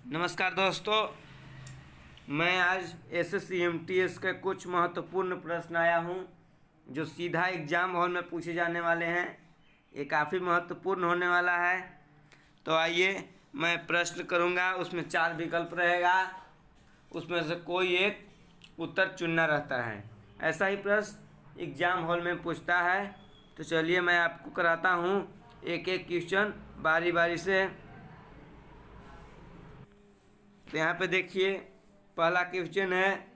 नमस्कार दोस्तों, मैं आज SSC/MTS के कुछ महत्वपूर्ण प्रश्न आया हूं जो सीधा एग्ज़ाम हॉल में पूछे जाने वाले हैं। ये काफ़ी महत्वपूर्ण होने वाला है। तो आइए मैं प्रश्न करूंगा, उसमें 4 विकल्प रहेगा, उसमें से कोई एक उत्तर चुनना रहता है। ऐसा ही प्रश्न एग्ज़ाम हॉल में पूछता है। तो चलिए मैं आपको कराता हूँ एक एक क्वेश्चन बारी बारी से। तो यहाँ पे देखिए, पहला क्वेश्चन है,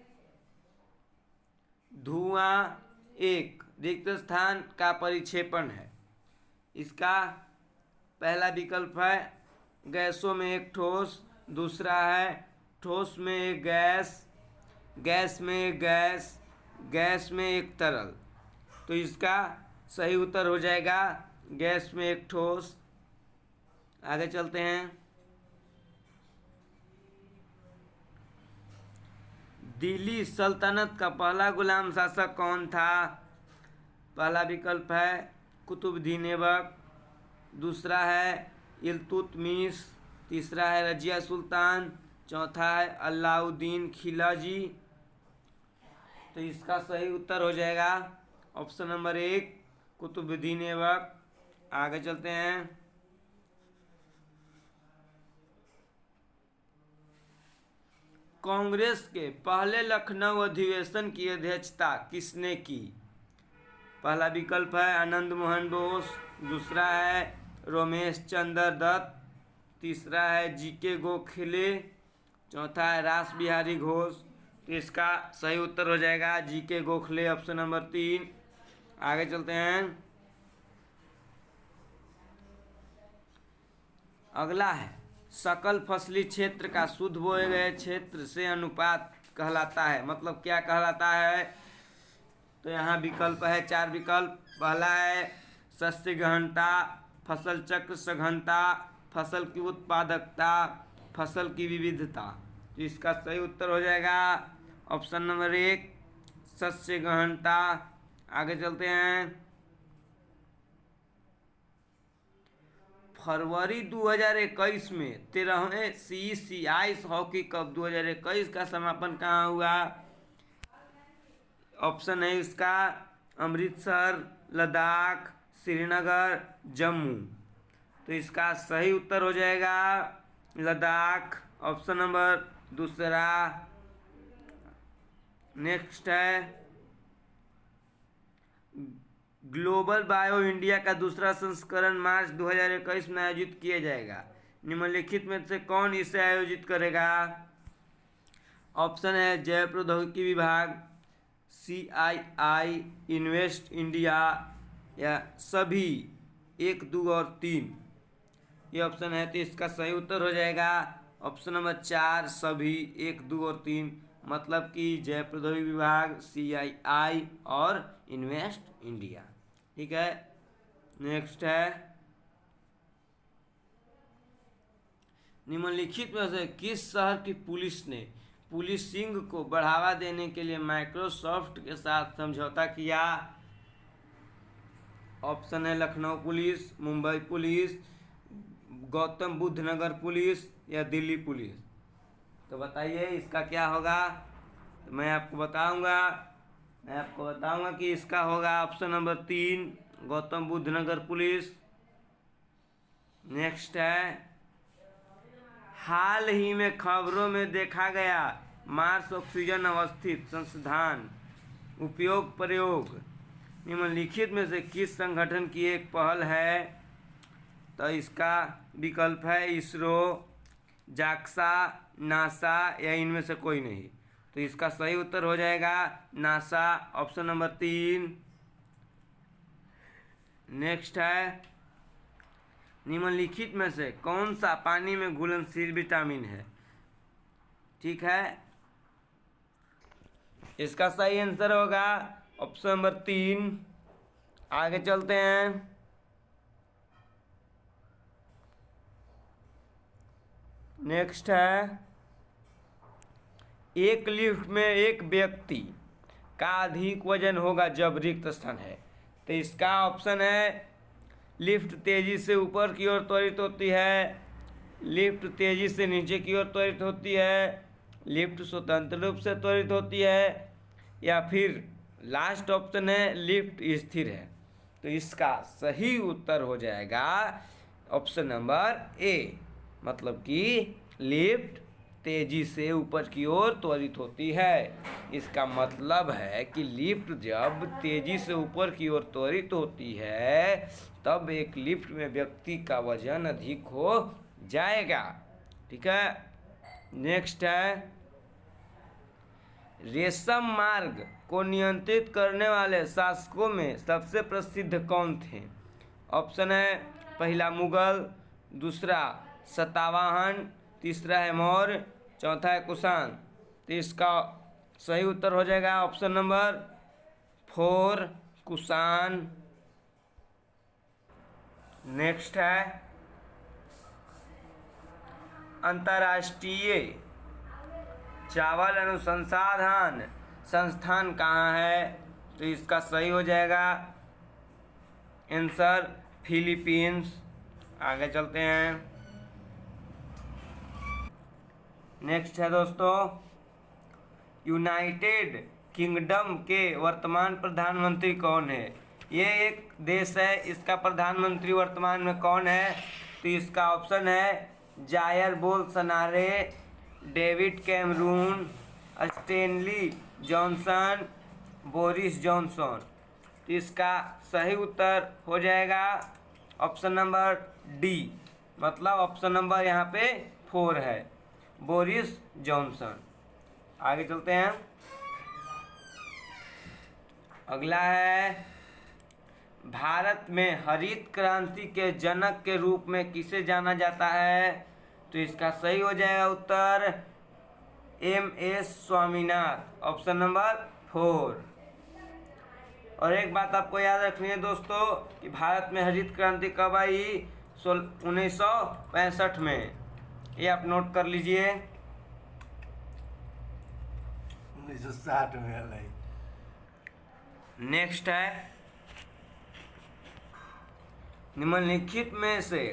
धुआं एक रिक्त स्थान का परिक्षेपण है। इसका पहला विकल्प है गैसों में एक ठोस, दूसरा है ठोस में एक गैस, गैस में एक गैस, गैस में एक तरल। तो इसका सही उत्तर हो जाएगा गैस में एक ठोस। आगे चलते हैं। दिल्ली सल्तनत का पहला गुलाम शासक कौन था? पहला विकल्प है कुतुबुद्दीन ऐबक, दूसरा है इल्तुतमिश, तीसरा है रजिया सुल्तान, चौथा है अलाउद्दीन खिलजी। तो इसका सही उत्तर हो जाएगा ऑप्शन नंबर 1 कुतुबुद्दीन ऐबक। आगे चलते हैं। कांग्रेस के पहले लखनऊ अधिवेशन की अध्यक्षता किसने की? पहला विकल्प है आनंद मोहन बोस, दूसरा है रमेश चंद्र दत्त, तीसरा है जीके गोखले, चौथा है रास बिहारी घोष। तो इसका सही उत्तर हो जाएगा जीके गोखले, ऑप्शन नंबर 3। आगे चलते हैं। अगला है सकल फसली क्षेत्र का शुद्ध बोए गए क्षेत्र से अनुपात कहलाता है, मतलब क्या कहलाता है? तो यहाँ विकल्प है 4 विकल्प। पहला है शस्य गहनता, फसल चक्र सघनता, फसल की उत्पादकता, फसल की विविधता। तो इसका सही उत्तर हो जाएगा ऑप्शन नंबर 1 शस्य गहनता। आगे चलते हैं। फरवरी 2021 में 13वें CEC आइस हॉकी कप 2021 का समापन कहाँ हुआ? ऑप्शन है इसका अमृतसर, लद्दाख, श्रीनगर, जम्मू। तो इसका सही उत्तर हो जाएगा लद्दाख, ऑप्शन नंबर 2। नेक्स्ट है ग्लोबल बायो इंडिया का दूसरा संस्करण मार्च 2021 में आयोजित किया जाएगा। निम्नलिखित में से कौन इसे आयोजित करेगा? ऑप्शन है जैव प्रौद्योगिकी विभाग, CII, इन्वेस्ट इंडिया, या सभी 1, 2 और 3। ये ऑप्शन है। तो इसका सही उत्तर हो जाएगा ऑप्शन नंबर 4 सभी 1, 2 और 3, मतलब कि जैव प्रौद्योगिकी विभाग, CII और इन्वेस्ट इंडिया। ठीक है। नेक्स्ट है निम्नलिखित में से किस शहर की पुलिस ने पुलिसिंग को बढ़ावा देने के लिए माइक्रोसॉफ्ट के साथ समझौता किया? ऑप्शन है लखनऊ पुलिस, मुंबई पुलिस, गौतम बुद्ध नगर पुलिस या दिल्ली पुलिस। तो बताइए इसका क्या होगा? तो मैं आपको बताऊंगा कि इसका होगा ऑप्शन नंबर 3 गौतम बुद्ध नगर पुलिस। नेक्स्ट है हाल ही में खबरों में देखा गया मार्स ऑक्सीजन अवस्थित संस्थान उपयोग प्रयोग निम्नलिखित में से किस संगठन की एक पहल है? तो इसका विकल्प है इसरो, जाक्सा, नासा या इनमें से कोई नहीं। तो इसका सही उत्तर हो जाएगा नासा, ऑप्शन नंबर 3। नेक्स्ट है निम्नलिखित में से कौन सा पानी में घुलनशील विटामिन है? ठीक है, इसका सही आंसर होगा ऑप्शन नंबर 3। आगे चलते हैं। नेक्स्ट है एक लिफ्ट में एक व्यक्ति का अधिक वजन होगा जब रिक्त स्थान है। तो इसका ऑप्शन है लिफ्ट तेजी से ऊपर की ओर त्वरित होती है, लिफ्ट तेजी से नीचे की ओर त्वरित होती है, लिफ्ट स्वतंत्र रूप से त्वरित होती है, या फिर लास्ट ऑप्शन है लिफ्ट स्थिर है। तो इसका सही उत्तर हो जाएगा ऑप्शन नंबर ए, मतलब कि लिफ्ट तेजी से ऊपर की ओर त्वरित होती है। इसका मतलब है कि लिफ्ट जब तेजी से ऊपर की ओर त्वरित होती है तब एक लिफ्ट में व्यक्ति का वजन अधिक हो जाएगा। ठीक है, नेक्स्ट है, रेशम मार्ग को नियंत्रित करने वाले शासकों में सबसे प्रसिद्ध कौन थे? ऑप्शन है पहला मुगल, दूसरा सतावाहन, तीसरा है मौर्य, चौथा है कुषाण। तो इसका सही उत्तर हो जाएगा ऑप्शन नंबर 4 कुषाण। नेक्स्ट है, अंतर्राष्ट्रीय चावल अनुसंधान संस्थान कहाँ है? तो इसका सही हो जाएगा आंसर फिलीपींस। आगे चलते हैं। नेक्स्ट है दोस्तों, यूनाइटेड किंगडम के वर्तमान प्रधानमंत्री कौन है? ये एक देश है, इसका प्रधानमंत्री वर्तमान में कौन है? तो इसका ऑप्शन है Jair Bolsonaro, David Cameron, Stanley Johnson, Boris Johnson. तो इसका सही उत्तर हो जाएगा ऑप्शन नंबर डी, मतलब ऑप्शन नंबर यहाँ पे 4 है, बोरिस जॉनसन। आगे चलते हैं। अगला है, भारत में हरित क्रांति के जनक के रूप में किसे जाना जाता है? तो इसका सही हो जाएगा उत्तर एम.एस. Swaminathan, option number 4। और एक बात आपको याद रखनी है दोस्तों कि भारत में हरित क्रांति कब आई? 1965 में। ये आप नोट कर लीजिए। 1960 में आई। नेक्स्ट है, निम्नलिखित में से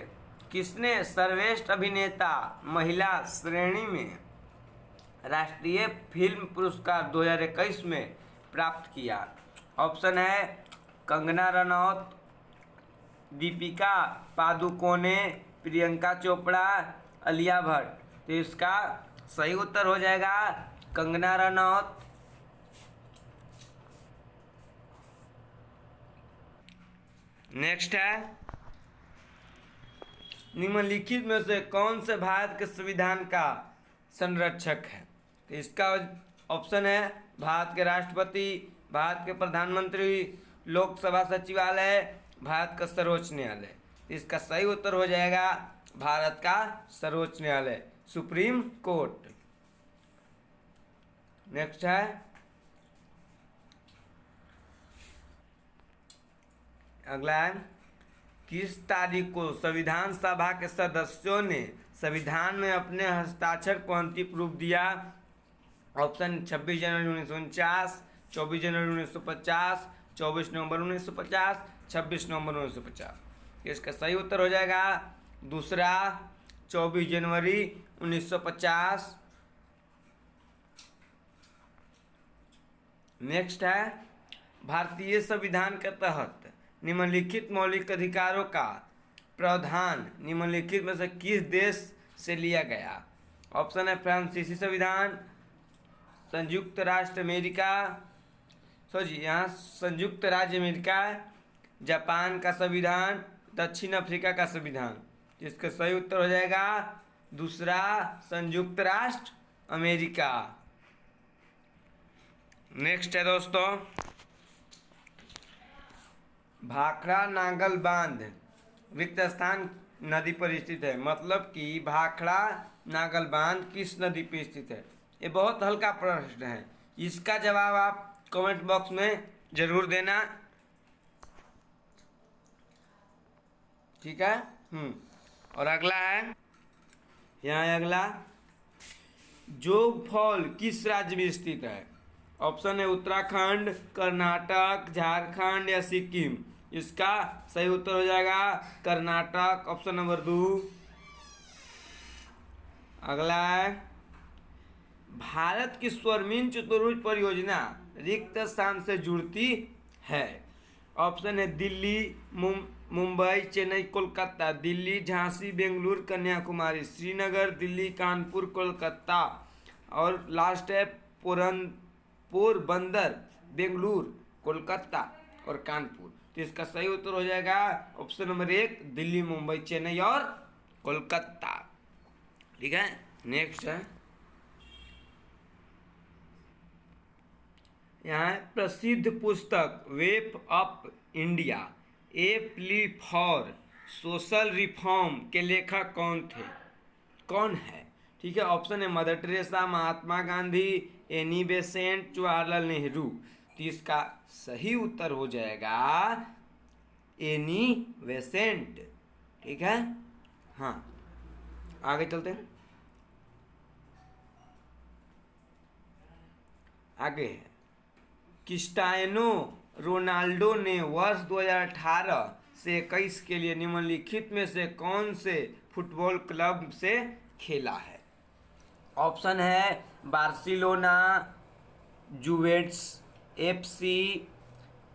किसने सर्वश्रेष्ठ अभिनेता महिला श्रेणी में राष्ट्रीय फिल्म पुरस्कार 2021 में प्राप्त किया? ऑप्शन है कंगना रनौत, दीपिका पादुकोणे, प्रियंका चोपड़ा, आलिया भट्ट। तो इसका सही उत्तर हो जाएगा कंगना रनौत। नेक्स्ट है, निम्नलिखित में से कौन से भारत के संविधान का संरक्षक है? तो इसका ऑप्शन है भारत के राष्ट्रपति, भारत के प्रधानमंत्री, लोकसभा सचिवालय, भारत का सर्वोच्च न्यायालय। इसका सही उत्तर हो जाएगा भारत का सर्वोच्च न्यायालय, सुप्रीम कोर्ट। नेक्स्ट है, अगला है, किस तारीख को संविधान सभा के सदस्यों ने संविधान में अपने हस्ताक्षर को अंतिम रूप दिया? ऑप्शन 26 जनवरी 1949, 24 जनवरी 1950, 24 नवंबर 1950, 26 नवंबर 1950। इसका सही उत्तर हो जाएगा दूसरा 24 जनवरी 1950। नेक्स्ट है, भारतीय संविधान के तहत निम्नलिखित मौलिक अधिकारों का प्रावधान निम्नलिखित में से किस देश से लिया गया? ऑप्शन है फ्रांसीसी संविधान, संयुक्त राष्ट्र अमेरिका, यहाँ संयुक्त राज्य अमेरिका, जापान का संविधान, दक्षिण अफ्रीका का संविधान। जिसका सही उत्तर हो जाएगा दूसरा संयुक्त राष्ट्र अमेरिका। नेक्स्ट है दोस्तों, भाखड़ा नागल बांध रिक्त स्थान नदी पर स्थित है, मतलब कि भाखड़ा नागल बांध किस नदी पर स्थित है? ये बहुत हल्का प्रश्न है, इसका जवाब आप कमेंट बॉक्स में जरूर देना। ठीक है। और अगला है, यहाँ अगला, जोग फॉल किस राज्य में स्थित है? ऑप्शन है उत्तराखंड, कर्नाटक, झारखंड या सिक्किम। इसका सही उत्तर हो जाएगा कर्नाटक, ऑप्शन नंबर 2। अगला है, भारत की स्वर्णिम चतुर्भुज परियोजना रिक्त स्थान से जुड़ती है। ऑप्शन है दिल्ली, मुंबई, चेन्नई, कोलकाता। दिल्ली, झांसी, बेंगलुरु, कन्याकुमारी। श्रीनगर, दिल्ली, कानपुर, कोलकाता। और लास्ट है पोरबंदर, बेंगलुरु, कोलकाता और कानपुर। तो इसका सही उत्तर हो जाएगा ऑप्शन नंबर 1, दिल्ली, मुंबई, चेन्नई और कोलकाता। ठीक है, नेक्स्ट है, यहाँ है प्रसिद्ध पुस्तक wake up India, a plea for social reform के लेखक कौन है? ठीक है, ऑप्शन है mother Teresa, Mahatma Gandhi, Annie Besant, Jawaharlal Nehru. तो इसका सही उत्तर हो जाएगा एनी बेसेंट। ठीक है, हाँ आगे चलते हैं। आगे है, क्रिस्टियानो रोनाल्डो ने वर्ष 2018 से 21 के लिए निम्नलिखित में से कौन से फुटबॉल क्लब से खेला है? ऑप्शन है Barcelona, Juventus, FC,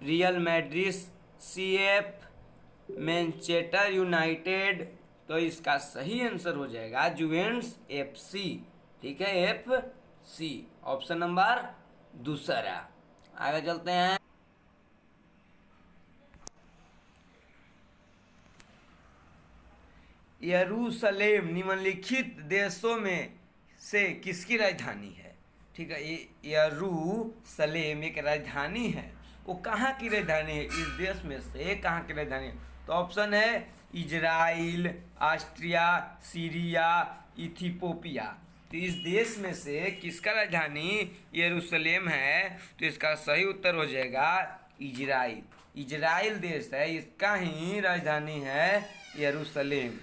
real Madrid, CF, Manchester United. तो इसका सही आंसर हो जाएगा जुवेंटस एफसी। ठीक है, एफसी ऑप्शन नंबर दूसरा। आगे चलते हैं, यरूशलेम निम्नलिखित देशों में से किसकी राजधानी है? ठीक है, ये यरूशलेम एक राजधानी है, वो कहाँ की राजधानी है? इस देश में से कहाँ की राजधानी है? तो ऑप्शन है इजराइल, ऑस्ट्रिया, सीरिया, इथियोपिया। तो इस देश में से किसका राजधानी यरूशलेम है? तो इसका सही उत्तर हो जाएगा इजराइल। इजराइल देश है, इसका ही राजधानी है यरूशलेम।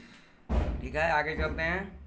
ठीक है, आगे चलते हैं।